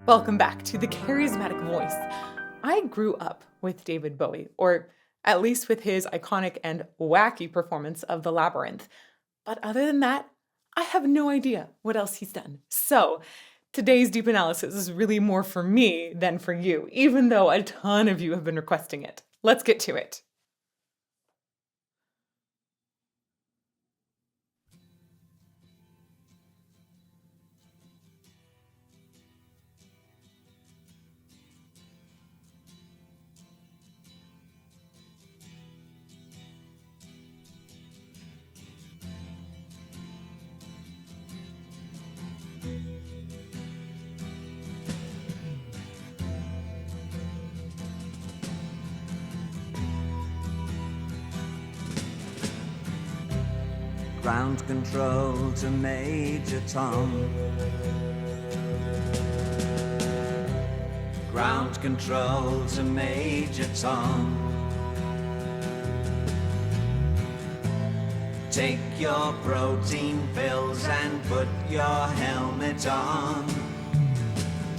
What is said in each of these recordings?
Welcome back to the Charismatic Voice. I grew up with David Bowie, or at least with his iconic and wacky performance of The Labyrinth. But other than that, I have no idea what else he's done. So today's deep analysis is really more for me than for you, even though a ton of you have been requesting it. Let's get to it. Ground control to Major Tom. Ground control to Major Tom. Take your protein pills and put your helmet on.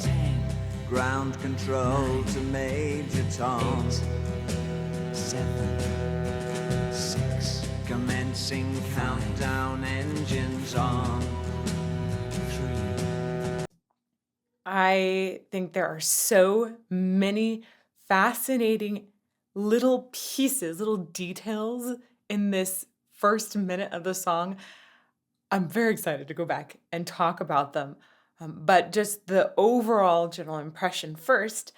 10. Ground control to Major Tom. 8, 7, 6. Commencing countdown, engines on. 3. I think there are so many fascinating little pieces, little details in this first minute of the song. I'm very excited to go back and talk about them. But just the overall general impression first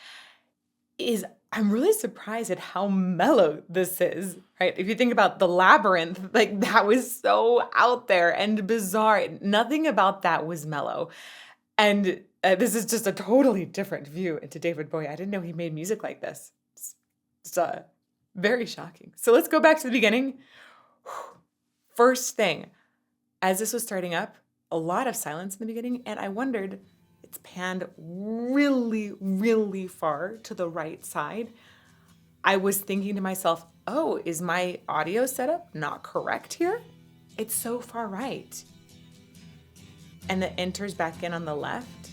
is I'm really surprised at how mellow this is, right? If you think about The Labyrinth, like that was so out there and bizarre. Nothing about that was mellow. And this is just a totally different view into David Bowie. I didn't know he made music like this. It's very shocking. So let's go back to the beginning. First thing, as this was starting up, a lot of silence in the beginning, and I wondered, it's panned really, really far to the right side. I was thinking to myself, oh, is my audio setup not correct here? It's so far right. And it enters back in on the left.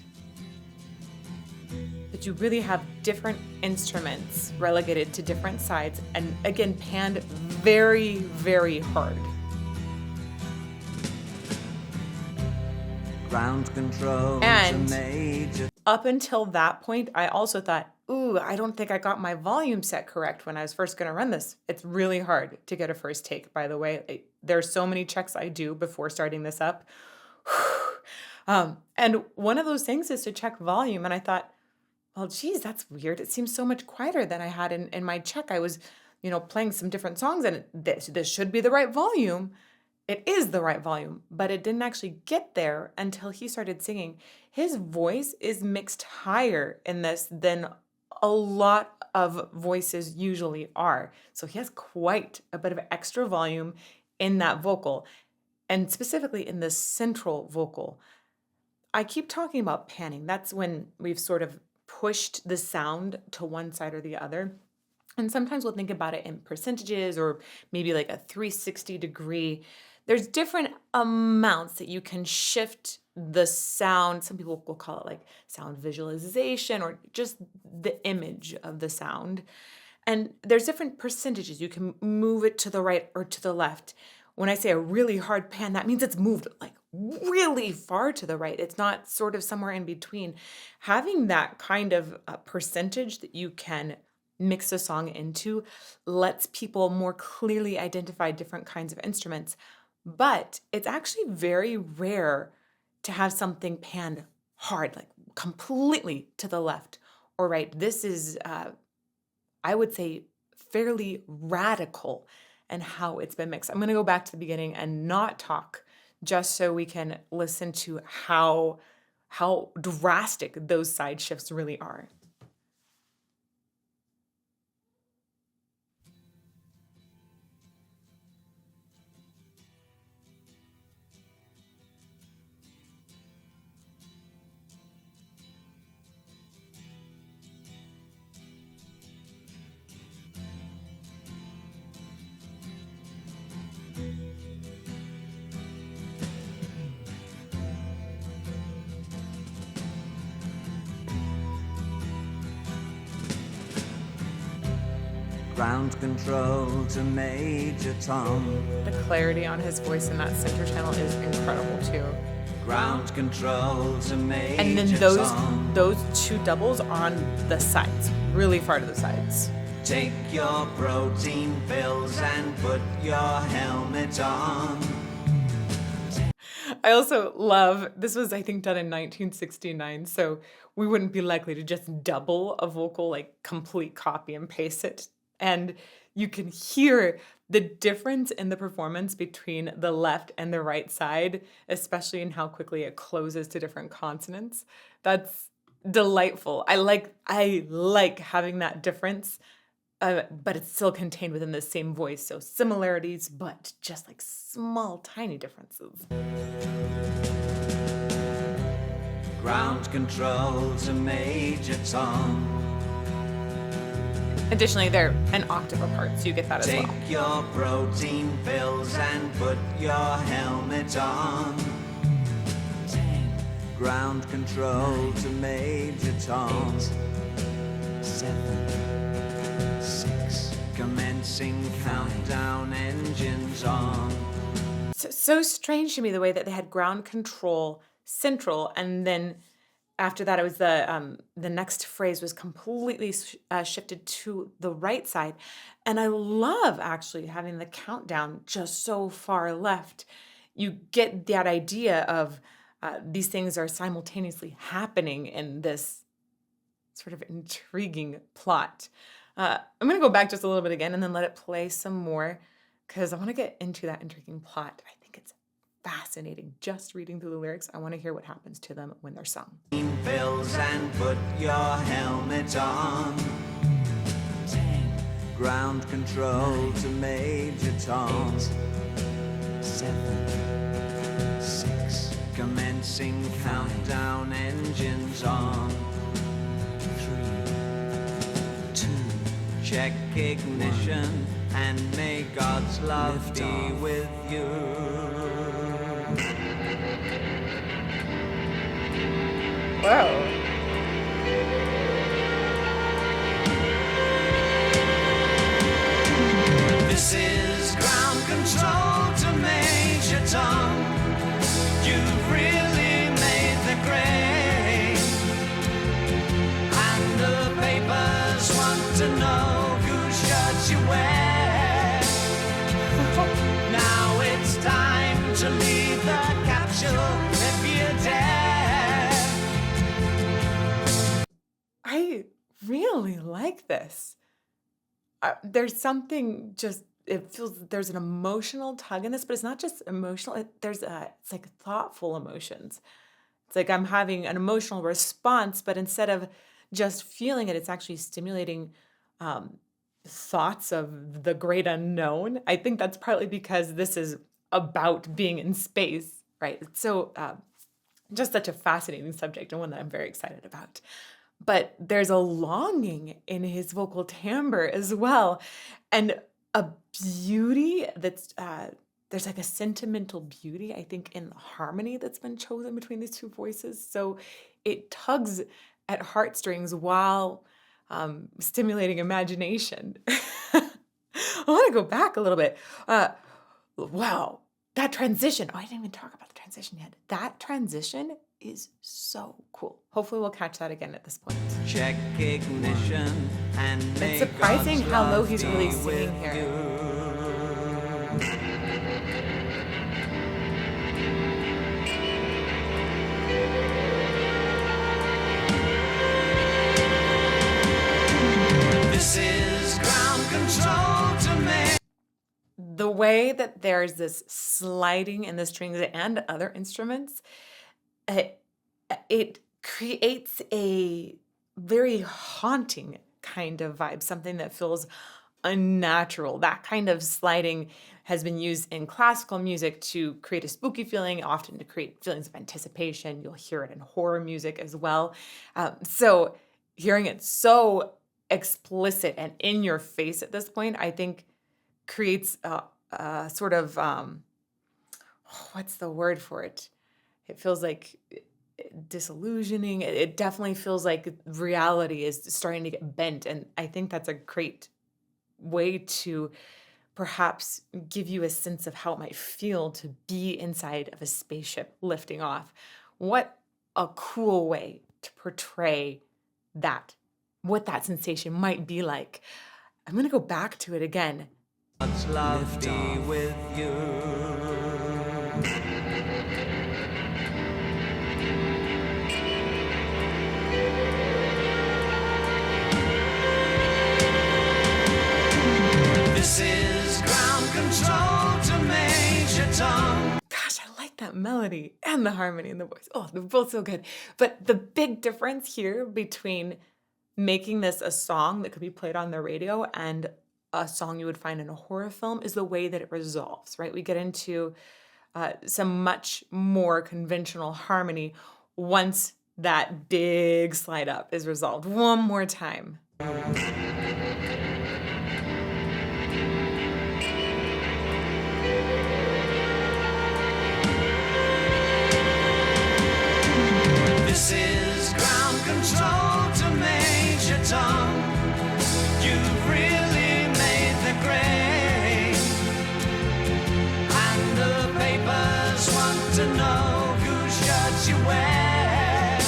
But you really have different instruments relegated to different sides, and again, panned very, very hard. Ground control And to Major. Up until that point, I also thought, ooh, I don't think I got my volume set correct when I was first going to run this. It's really hard to get a first take, by the way. There's so many checks I do before starting this up. And one of those things is to check volume. And I thought, well, geez, that's weird. It seems so much quieter than I had in my check. I was, playing some different songs, and this should be the right volume. It is the right volume, but it didn't actually get there until he started singing. His voice is mixed higher in this than a lot of voices usually are. So he has quite a bit of extra volume in that vocal, and specifically in the central vocal. I keep talking about panning. That's when we've sort of pushed the sound to one side or the other. And sometimes we'll think about it in percentages or maybe like a 360-degree. There's different amounts that you can shift the sound. Some people will call it like sound visualization or just the image of the sound. And there's different percentages. You can move it to the right or to the left. When I say a really hard pan, that means it's moved like really far to the right. It's not sort of somewhere in between. Having that kind of percentage that you can mix a song into lets people more clearly identify different kinds of instruments. But it's actually very rare to have something panned hard, like completely to the left or right. This is, I would say, fairly radical in how it's been mixed. I'm going to go back to the beginning and not talk, just so we can listen to how drastic those side shifts really are. Ground control to major tom. The clarity on his voice in that center channel is incredible too. Ground control to major And then tom. those two doubles on the sides, really far to the sides. Take your protein pills and put your helmet on. I also love, this was I think done in 1969, so we wouldn't be likely to just double a vocal, like complete copy and paste it. And you can hear the difference in the performance between the left and the right side, especially in how quickly it closes to different consonants. That's delightful. I like having that difference, but it's still contained within the same voice. So similarities, but just like small, tiny differences. Ground control to major tom. Additionally, they're an octave apart, so you get that as Take well. your protein pills and put your helmet on. 10. Ground control to major tom. 7, 6. Commencing countdown, engines on. So strange to me the way that they had ground control central, and then after that, it was the next phrase was completely shifted to the right side. And I love actually having the countdown just so far left. You get that idea of these things are simultaneously happening in this sort of intriguing plot. I'm going to go back just a little bit again and then let it play some more because I want to get into that intriguing plot. I think it's fascinating just reading through the lyrics. I want to hear what happens to them when they're sung. Pills and put your helmet on. 10. Ground control to major tom. 7, 6. Commencing countdown, engines on. 3, 2. Check ignition and may God's love be with you. Whoa. This is ground control to major tom. You've really made the grade. And the papers want to know whose shirts you wear. Now it's time to leave the capsule if you dare. I really like this. There's something just, it feels there's an emotional tug in this, but it's not just emotional. It's like thoughtful emotions. It's like I'm having an emotional response, but instead of just feeling it, it's actually stimulating thoughts of the great unknown. I think that's partly because this is about being in space, right? It's so just such a fascinating subject and one that I'm very excited about. But there's a longing in his vocal timbre as well, and a beauty that's there's like a sentimental beauty, I think, in the harmony that's been chosen between these two voices. So it tugs at heartstrings while stimulating imagination. I want to go back a little bit. Wow, that transition. Oh, I didn't even talk about the transition yet. That transition is so cool. Hopefully we'll catch that again at this point. Check ignition and it's surprising how low he's really singing here. This is ground control to me. The way that there's this sliding in the strings and other instruments, it creates a very haunting kind of vibe, something that feels unnatural. That kind of sliding has been used in classical music to create a spooky feeling, often to create feelings of anticipation. You'll hear it in horror music as well. So hearing it so explicit and in your face at this point, I think creates a sort of, what's the word for it? It feels like disillusioning. It definitely feels like reality is starting to get bent. And I think that's a great way to perhaps give you a sense of how it might feel to be inside of a spaceship lifting off. What a cool way to portray that, what that sensation might be like. I'm going to go back to it again. God's love be with you. This is ground control to Major Tom. Gosh, I like that melody and the harmony and the voice. Oh, they're both so good. But the big difference here between making this a song that could be played on the radio and a song you would find in a horror film is the way that it resolves, right? We get into some much more conventional harmony once that big slide up is resolved. One more time. This is ground control to Major Tom. You've really made the grade, and the papers want to know whose shirts you wear.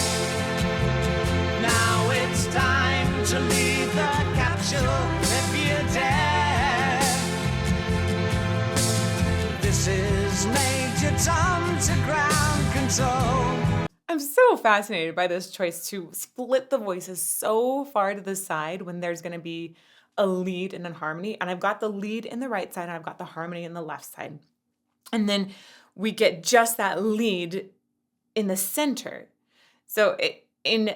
Now it's time to leave the capsule if you dare. This is Major Tom to ground control. I'm so fascinated by this choice to split the voices so far to the side when there's going to be a lead and a harmony. And I've got the lead in the right side and I've got the harmony in the left side. And then we get just that lead in the center. So in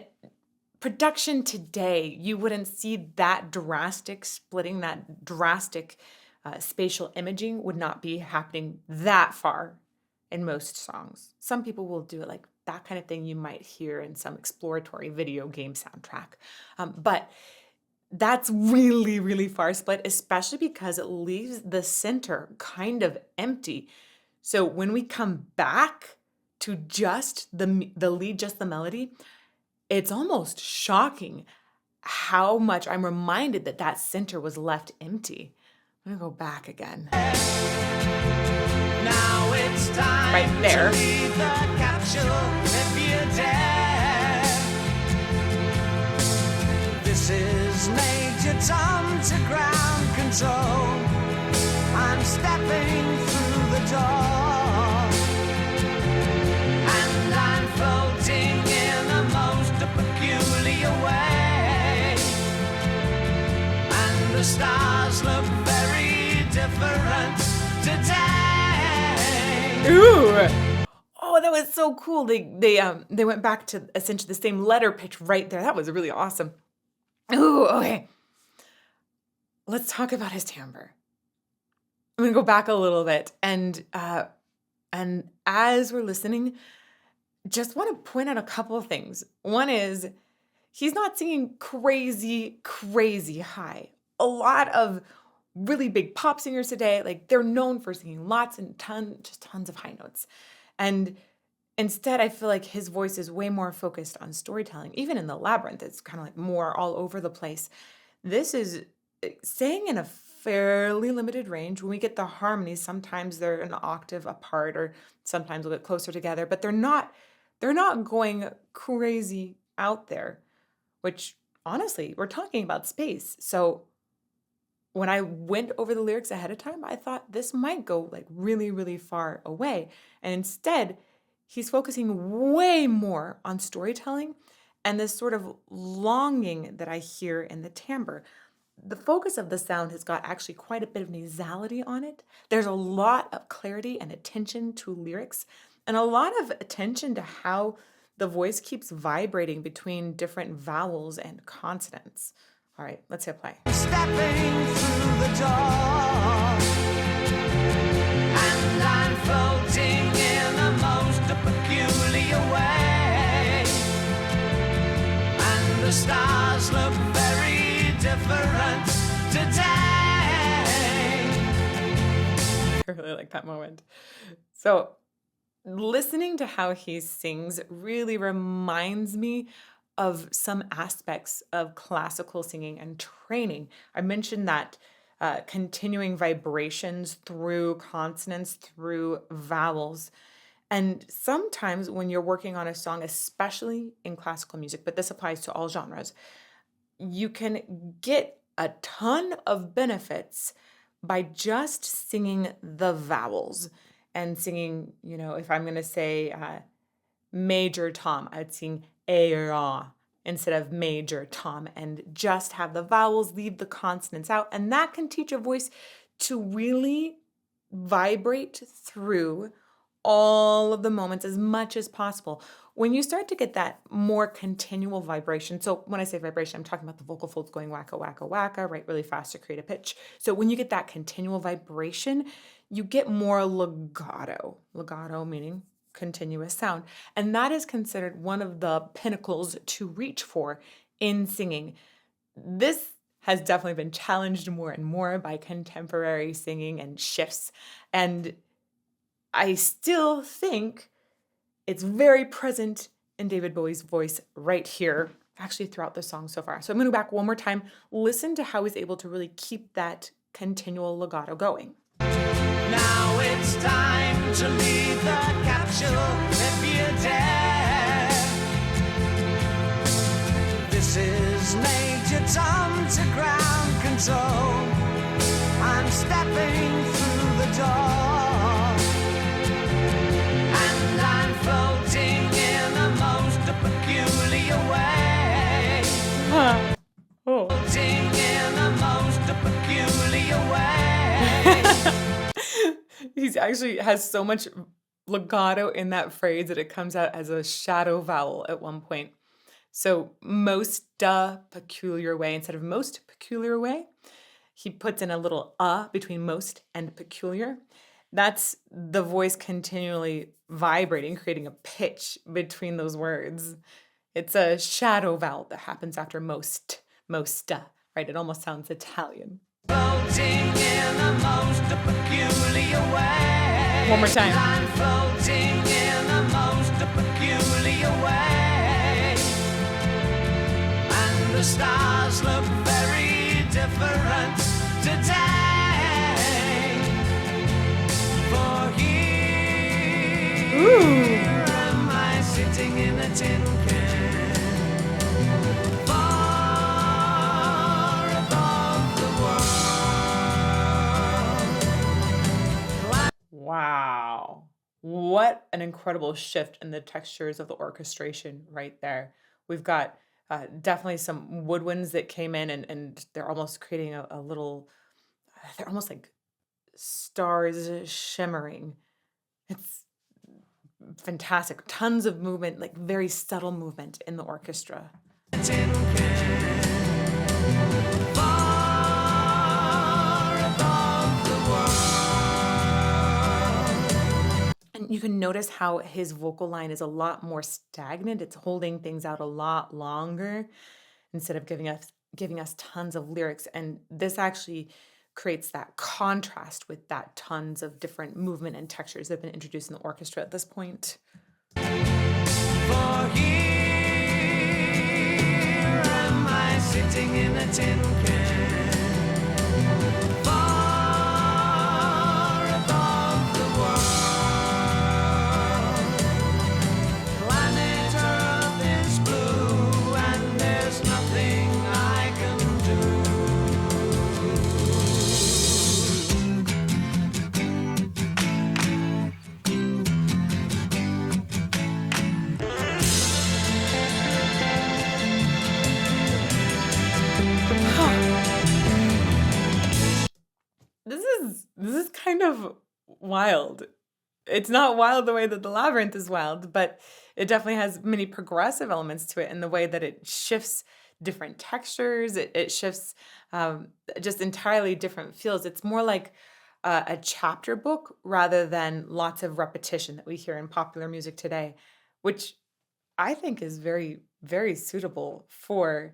production today, you wouldn't see that drastic splitting, that drastic spatial imaging would not be happening that far in most songs. Some people will do it like that kind of thing you might hear in some exploratory video game soundtrack. But that's really, really far split, especially because it leaves the center kind of empty. So when we come back to just the lead, just the melody, it's almost shocking how much I'm reminded that that center was left empty. I'm gonna go back again. Now it's time Right there. to leave the capsule if you dare. This is Major Tom to ground control. I'm stepping through the door, and I'm floating in a most peculiar way, and the stars look very different today. Ooh. Oh, that was so cool. They went back to essentially the same letter pitch right there. That was really awesome. Ooh, okay. Let's talk about his timbre. I'm gonna go back a little bit and as we're listening, just want to point out a couple of things. One is he's not singing crazy, crazy high. A lot of really big pop singers today, like they're known for singing lots and tons of high notes. And instead, I feel like his voice is way more focused on storytelling. Even in the Labyrinth, it's kind of like more all over the place. This is staying in a fairly limited range. When we get the harmonies, sometimes they're an octave apart or sometimes a little bit closer together, but they're not going crazy out there, which honestly, we're talking about space. So when I went over the lyrics ahead of time, I thought this might go like really, really far away. And instead, he's focusing way more on storytelling and this sort of longing that I hear in the timbre. The focus of the sound has got actually quite a bit of nasality on it. There's a lot of clarity and attention to lyrics and a lot of attention to how the voice keeps vibrating between different vowels and consonants. All right, let's hit play. Stepping through the door, and I'm floating in a most peculiar way, and the stars look very different today. I really like that moment. So listening to how he sings really reminds me of some aspects of classical singing and training. I mentioned that continuing vibrations through consonants, through vowels. And sometimes when you're working on a song, especially in classical music, but this applies to all genres, you can get a ton of benefits by just singing the vowels and singing, if I'm going to say major tom, I'd sing a or ah instead of major tom and just have the vowels leave the consonants out. And that can teach a voice to really vibrate through all of the moments as much as possible. When you start to get that more continual vibration, so when I say vibration, I'm talking about the vocal folds going wacka, wacka, wacka, right, really fast to create a pitch. So when you get that continual vibration, you get more legato. Legato meaning continuous sound. And that is considered one of the pinnacles to reach for in singing. This has definitely been challenged more and more by contemporary singing and shifts. And I still think it's very present in David Bowie's voice right here, actually throughout the song so far. So I'm going to go back one more time. Listen to how he's able to really keep that continual legato going. Now it's time to leave the capsule if you dare. This is Major Tom to ground control. I'm stepping through the door, and I'm floating in a most peculiar way. Oh. Floating in a most peculiar way. He actually has so much legato in that phrase that it comes out as a shadow vowel at one point. So most peculiar way instead of most peculiar way, he puts in a little between most and peculiar. That's the voice continually vibrating, creating a pitch between those words. It's a shadow vowel that happens after most, right? It almost sounds Italian. Floating in a most peculiar way. One more time. I'm floating in a most peculiar way. And the stars look very different today. For here am I sitting in a tin can, far above the world. Wow. What an incredible shift in the textures of the orchestration right there. We've got definitely some woodwinds that came in and they're almost creating a little, they're almost like stars shimmering. It's fantastic. Tons of movement, like very subtle movement in the orchestra. Tin can, far above the world. And you can notice how his vocal line is a lot more stagnant. It's holding things out a lot longer instead of giving us tons of lyrics. And this actually creates that contrast with that tons of different movement and textures that have been introduced in the orchestra at this point. For here am I sitting in a tin can, far above the world. Planet Earth is blue and there's nothing I can do. This is kind of wild. It's not wild the way that the Labyrinth is wild, but it definitely has many progressive elements to it in the way that it shifts different textures. It shifts just entirely different feels. It's more like a chapter book rather than lots of repetition that we hear in popular music today, which I think is very, very suitable for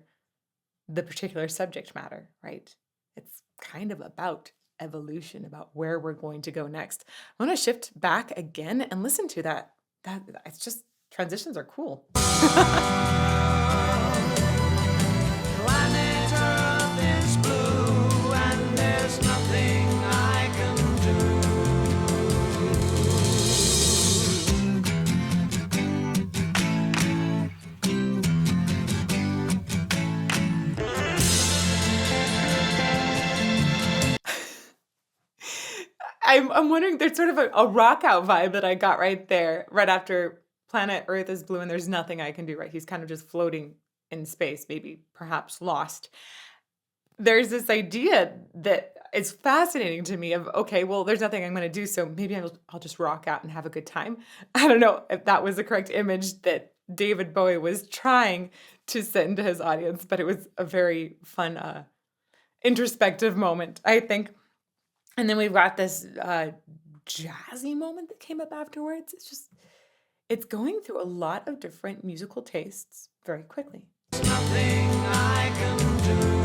the particular subject matter, right? It's kind of about evolution, about where we're going to go next. I want to shift back again and listen to that. It's just, transitions are cool. Planet Earth is blue and there's I'm wondering, there's sort of a rock out vibe that I got right there, right after planet Earth is blue and there's nothing I can do, right? He's kind of just floating in space, maybe perhaps lost. There's this idea that is fascinating to me of, okay, well, there's nothing I'm gonna do, so maybe I'll just rock out and have a good time. I don't know if that was the correct image that David Bowie was trying to send to his audience, but it was a very fun, introspective moment, I think. And then we've got this jazzy moment that came up afterwards. It's going through a lot of different musical tastes very quickly. Nothing I can do.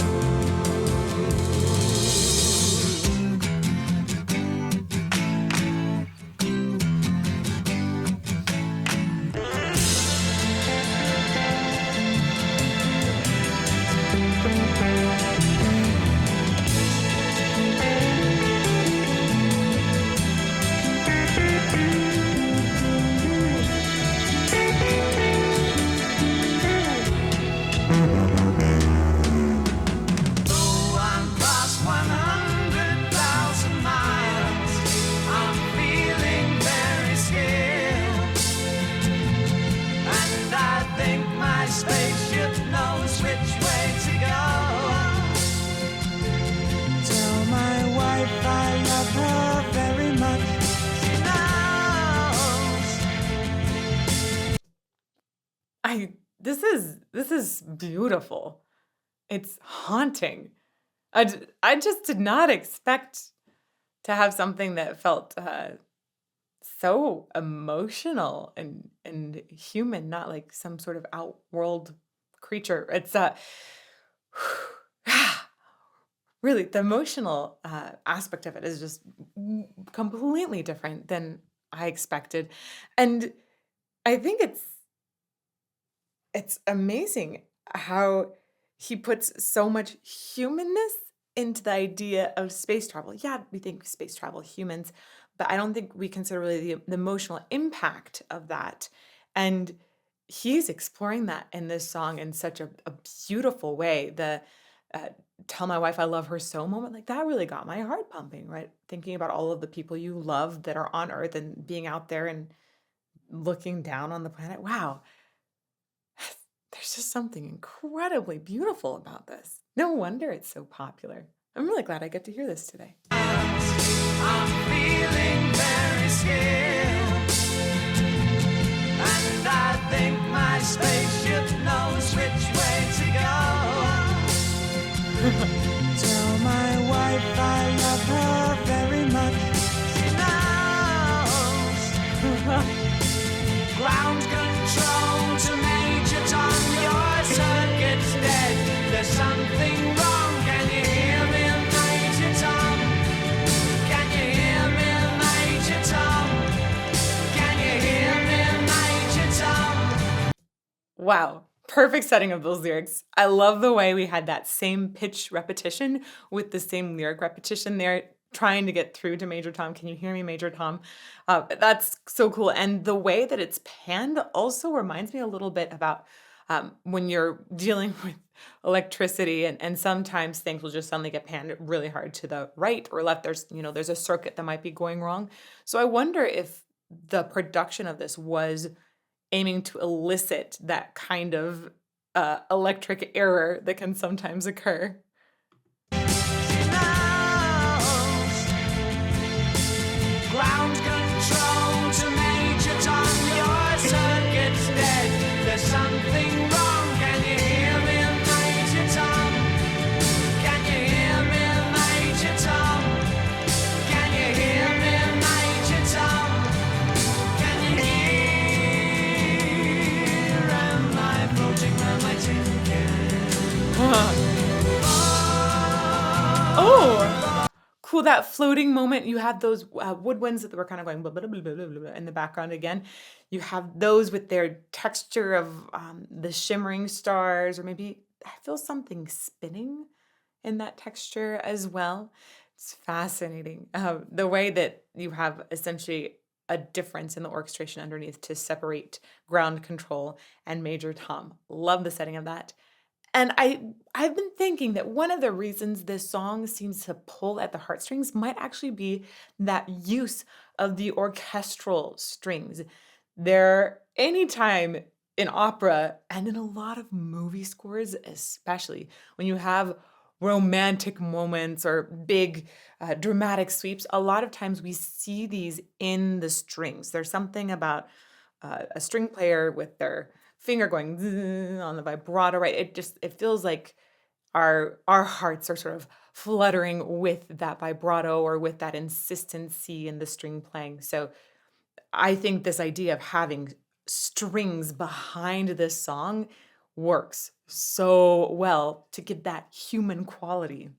Though I'm past 100,000 miles, I'm feeling very scared. And I think my spaceship knows which way to go. Tell my wife I love her very much. She knows. This is beautiful. It's haunting. I just did not expect to have something that felt so emotional and human, not like some sort of outworld creature. It's really the emotional aspect of it is just completely different than I expected, and I think it's amazing how he puts so much humanness into the idea of space travel. Yeah, we think space travel humans, but I don't think we consider really the emotional impact of that. And he's exploring that in this song in such a beautiful way. The uh, tell my wife I love her so moment, like that really got my heart pumping, right? Thinking about all of the people you love that are on Earth and being out there and looking down on the planet. Wow, there's just something incredibly beautiful about this. No wonder it's so popular. I'm really glad I get to hear this today. I'm feeling very scared. And I think my spaceship knows which way to go. Tell my wife I love her very much. She knows. Ground control to Major Tom, your circuit's dead. There's something wrong. Can you hear me, Major Tom? Can you hear me, Major Tom? Can you hear me, Major Tom? Wow, perfect setting of those lyrics. I love the way we had that same pitch repetition with the same lyric repetition there, trying to get through to Major Tom. Can you hear me, Major Tom? That's so cool. And the way that it's panned also reminds me a little bit about when you're dealing with electricity and sometimes things will just suddenly get panned really hard to the right or left. There's a circuit that might be going wrong. So I wonder if the production of this was aiming to elicit that kind of electric error that can sometimes occur. Ground control to Major Tom, your circuit's dead. There's something wrong. Can you hear me, Major Tom? Can you hear me, Major Tom? Can you hear me, Major Tom? Can you hear? Am I floating around my tin can? Oh, cool. That floating moment. You have those woodwinds that were kind of going blah, blah, blah, blah, blah, blah, in the background again. You have those with their texture of the shimmering stars, or maybe I feel something spinning in that texture as well. It's fascinating. The way that you have essentially a difference in the orchestration underneath to separate ground control and major tom. Love the setting of that. And I've been thinking that one of the reasons this song seems to pull at the heartstrings might actually be that use of the orchestral strings. There anytime in opera and in a lot of movie scores, especially when you have romantic moments or big dramatic sweeps, a lot of times we see these in the strings. There's something about a string player with their finger going zzz on the vibrato, right? It feels like our hearts are sort of fluttering with that vibrato or with that insistency in the string playing. So I think this idea of having strings behind this song works so well to give that human quality.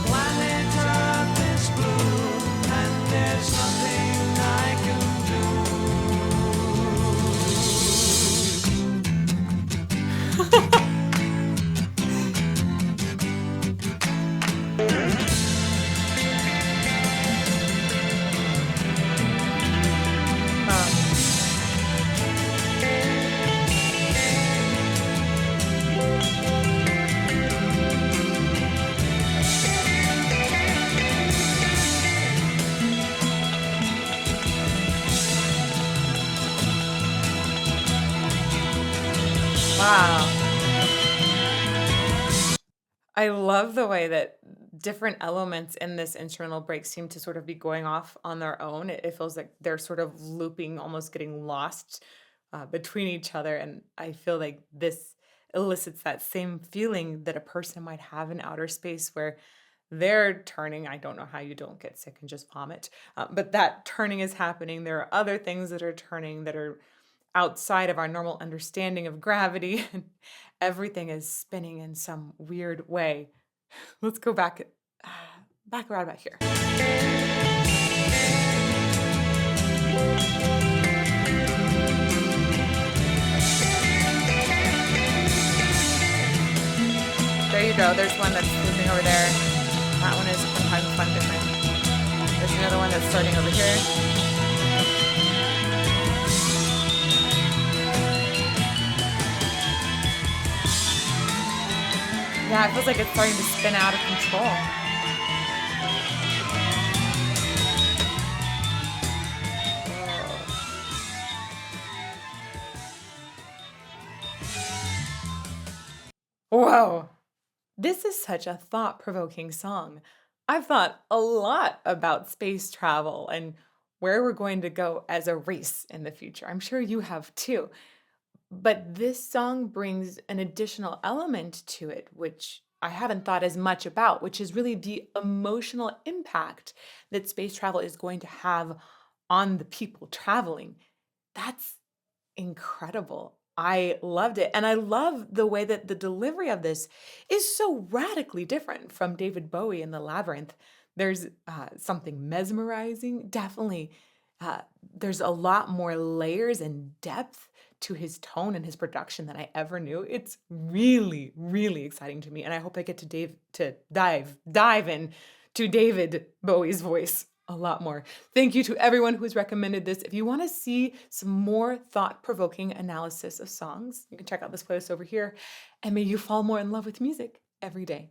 Planet Earth is blue, and there's nothing I can do. Um, wow. I love the way that different elements in this instrumental break seem to sort of be going off on their own. It feels like they're sort of looping, almost getting lost between each other. And I feel like this elicits that same feeling that a person might have in outer space where they're turning. I don't know how you don't get sick and just vomit, but that turning is happening. There are other things that are turning that are outside of our normal understanding of gravity, and everything is spinning in some weird way. Let's go back around about here. There you go. There's one that's moving over there. That one is sometimes fun different. There's another one that's starting over here. Yeah, it feels like it's starting to spin out of control. Whoa. This is such a thought-provoking song. I've thought a lot about space travel and where we're going to go as a race in the future. I'm sure you have too. But this song brings an additional element to it, which I haven't thought as much about, which is really the emotional impact that space travel is going to have on the people traveling. That's incredible. I loved it. And I love the way that the delivery of this is so radically different from David Bowie in the Labyrinth. There's something mesmerizing, definitely. Uh, there's a lot more layers and depth to his tone and his production than I ever knew. It's really, really exciting to me, and I hope I get to dive in to David Bowie's voice a lot more. Thank you to everyone who's recommended this. If you want to see some more thought-provoking analysis of songs, you can check out this playlist over here. And may you fall more in love with music every day.